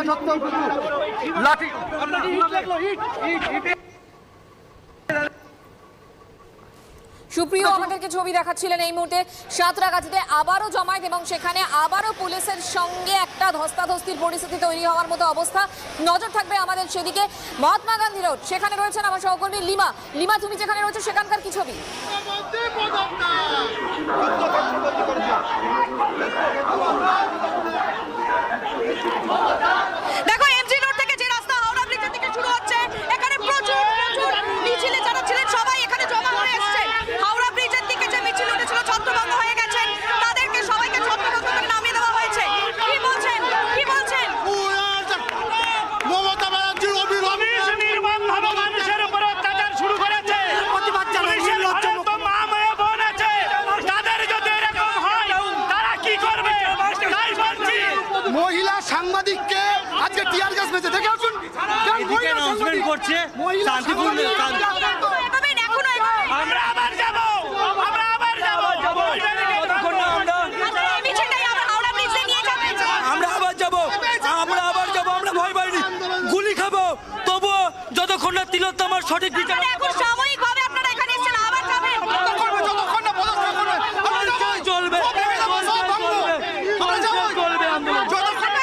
থাকা সত্ত্বেও কিন্তু লাঠি সুপ্রিয় আমাদেরকে ছবি দেখাচ্ছিলেন এই মুহূর্তে সাঁতরাগাছিতে আবারও জমায়েত এবং সেখানে আবারও পুলিশের সঙ্গে একটা ধস্তাধস্তির পরিস্থিতি তৈরি হওয়ার মতো অবস্থা। নজর থাকবে আমাদের সেদিকে। মহাত্মা গান্ধী রোড, সেখানে রয়েছেন আমার সহকর্মী লিমা। লিমা, তুমি যেখানে রয়েছো সেখানকার কি ছবি? দেখো, এমজি রোড থেকে যে রাস্তা হাওড়া ব্রিজের দিকে শুরু হচ্ছে, এখানে প্রচুর মিছিলে যারা ছিলেন সবাই এখানে জমা হয়ে এসেছে। হাওড়া ব্রিজের দিকে যে মিছিল উঠেছিল ছত্রভঙ্গ হয়ে গেছে, তাদেরকে সবাইকে ছত্রভঙ্গ করে নামিয়ে দেওয়া হয়েছে। কি বলছেন মমতা ব্যানার্জির নির্মমভাবে মানুষের উপর অত্যাচার শুরু করেছে। মা মেয়ে বোন আছে, তাদের যদি এরকম হয় তারা কি করবে? তাই বলছি, মহিলা সাংবাদিককে আজকে টিয়ার গ্যাস মেরেছে, দেখে আসুন করছে শান্তিপূর্ণ। আমরা আবার যাব, আমরা আবার যাব, আমরা ভয় পাইনি, গুলি খাবো তবুও যতক্ষণ না তিলোত্তমার সঠিক বিচার। সাময়িকভাবে আপনারা এখানে এসেছেন, আবার যাবেন চলবে আন্দোলন।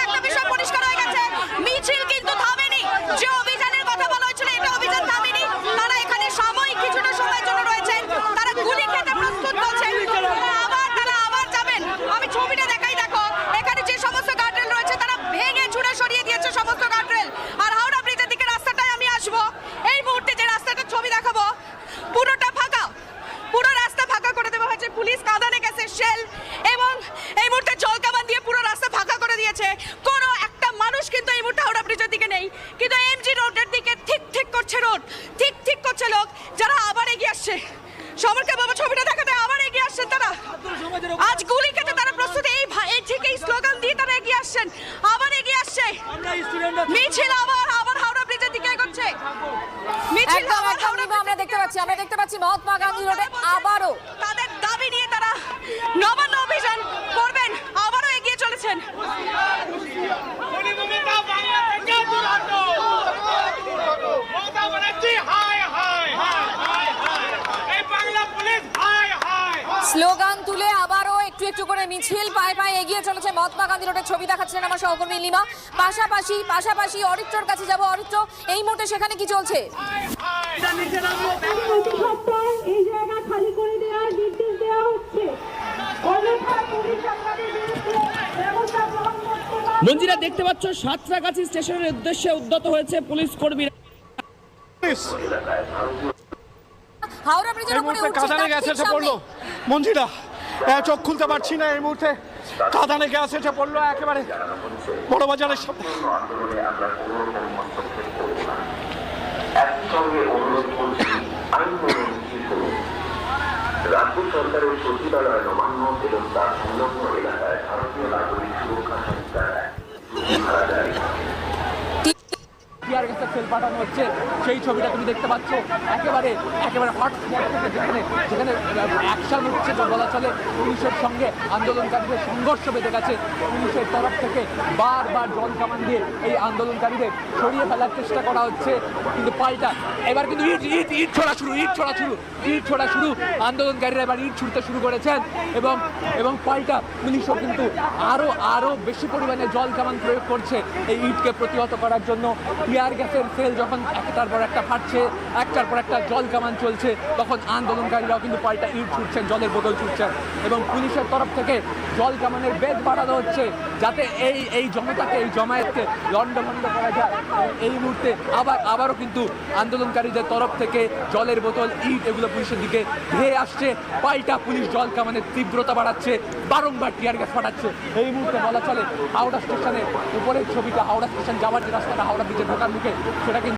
একটা বিষয় পরিষ্কার হয়ে গেছে, মিছিল কিন্তু থামেনি। যে অভিযানের কথা বলা হয়েছিল এটা অভিযান থামেনি। তারা এখানে সাময়িক কিছুটা সময়ের জন্য রয়েছেন, তারা গুলি খেতে প্রস্তুত হচ্ছেন, তারা আবার যাবেন। আমি ছবিটা দেখাই, দেখো এখানে যে সমস্ত গার্ডরেল রয়েছে তারা ভেঙে চুরে সরিয়ে দিয়েছে সমস্ত গার্ডরেল। আর হাওড়া ব্রিজের দিকে রাস্তাটায় আমি আসবো, এই মুহূর্তে যে রাস্তাটার ছবি দেখাবো পুরোটা ফাঁকা, পুরো রাস্তা ফাঁকা করে দেওয়া হয়েছে। পুলিশ কাঁদানে গেছে শেল এবং এই মুহূর্তে জলকামান দিয়ে পুরো রাস্তা ফাঁকা করে দিয়েছে। কোনো একটা মানুষ কিন্তু এই মুহূর্তে হাওড়া ব্রিজের দিকে নেই, কিন্তু এমজি রোডের দিকে ঠিক করছে রোড, ঠিক করছে লোক, যারা আবার এগিয়ে আসছে। সবারকে বাবা ছবিটা দেখাতে আবার এগিয়ে আসছেন তারা, আজ গুলি খেতে তারা প্রস্তুত। এই ঠিক এই স্লোগান দিয়ে তারা এগিয়ে আসছেন, আবার এগিয়ে আসছে মিছিল, আবার হাওড়া ব্রিজের দিকে এগোচ্ছে মিছিল। আমরা দেখতে পাচ্ছি মহাত্মা গান্ধী রোডে আবারও তাদের দাবি নিয়ে তারা নবান্ন অভিযান করবেন, আবারও এগিয়ে চলেছেন। স্লোগান তুলে আবারও একটু করে মিছিল পায়ে এগিয়ে চলেছে মহাত্মা গান্ধী রোডের ছবি দেখাচ্ছিলেন আমার সহকর্মী লিমা। পাশাপাশি অরিত্রর কাছে যাব। অরিত্র, এই মুহূর্তে সেখানে কি চলছে? এই জায়গা খালি করে দেওয়ার নির্দেশ দেওয়া হচ্ছে। মঞ্জিরা, দেখতে পাচ্ছ সাঁতরাগাছি স্টেশনের উদ্দেশ্যে উদ্যত হয়েছে পুলিশ কর্মীরা। হাওড়া ব্রিজের উপরে কাঁদানে গ্যাস এসে পড়লো। মঞ্জিরা, চোখ খুলতে পারছি না এই মুহূর্তে, কাঁদানে গ্যাস এসে পড়লো একেবারে বড় বাজারের সামনে। রাজ্য সরকারের সচিবালয় নবান্ন এবং তার সংলগ্ন এলাকায় ভারতীয় নাগরিক সুরক্ষা সংস্থার টিয়ার গ্যাসের সেল পাঠানো হচ্ছে, সেই ছবিটা তুমি দেখতে পাচ্ছ একেবারে হটস্পট থেকে, যেখানে অ্যাকশন হচ্ছে বলা চলে। পুলিশের সঙ্গে আন্দোলনকারীদের সংঘর্ষ বেঁধে গেছে। পুলিশের তরফ থেকে বারবার জল কামান দিয়ে এই আন্দোলনকারীদের সরিয়ে ফেলার চেষ্টা করা হচ্ছে, কিন্তু পাল্টা এবার কিন্তু ইট ছোড়া শুরু। আন্দোলনকারীরা এবার ইট ছুড়তে শুরু করেছেন এবং পাল্টা পুলিশও কিন্তু আরো বেশি পরিমাণে জল কামান প্রয়োগ করছে এই ইটকে প্রতিহত করার জন্য। টিয়ার গ্যাসের সেল যখন একটার পর একটা ফাটছে, একটার পর একটা জল কামান চলছে, তখন আন্দোলনকারীরাও কিন্তু পাল্টা ইট ছুটছেন, জলের বোতল ছুটছেন এবং পুলিশের তরফ থেকে জল কামানের বেগ বাড়ানো হচ্ছে যাতে এই জনতাকে, এই জমায়েতকে লণ্ডভণ্ড করা যায়। এই মুহূর্তে আবারও কিন্তু আন্দোলনকারীদের তরফ থেকে জলের বোতল, ইট এগুলো পুলিশের দিকে ধেয়ে আসছে। পাল্টা পুলিশ জল কামানের তীব্রতা বাড়াচ্ছে, বারংবার টিয়ার গ্যাস ফাটাচ্ছে। এই মুহূর্তে বলা চলে হাওড়া স্টেশনের উপরের ছবিটা, হাওড়া স্টেশন যাওয়ার যে রাস্তাটা হাওড়া ব্রিজের ঢোকার মুখে, সেটা কিন্তু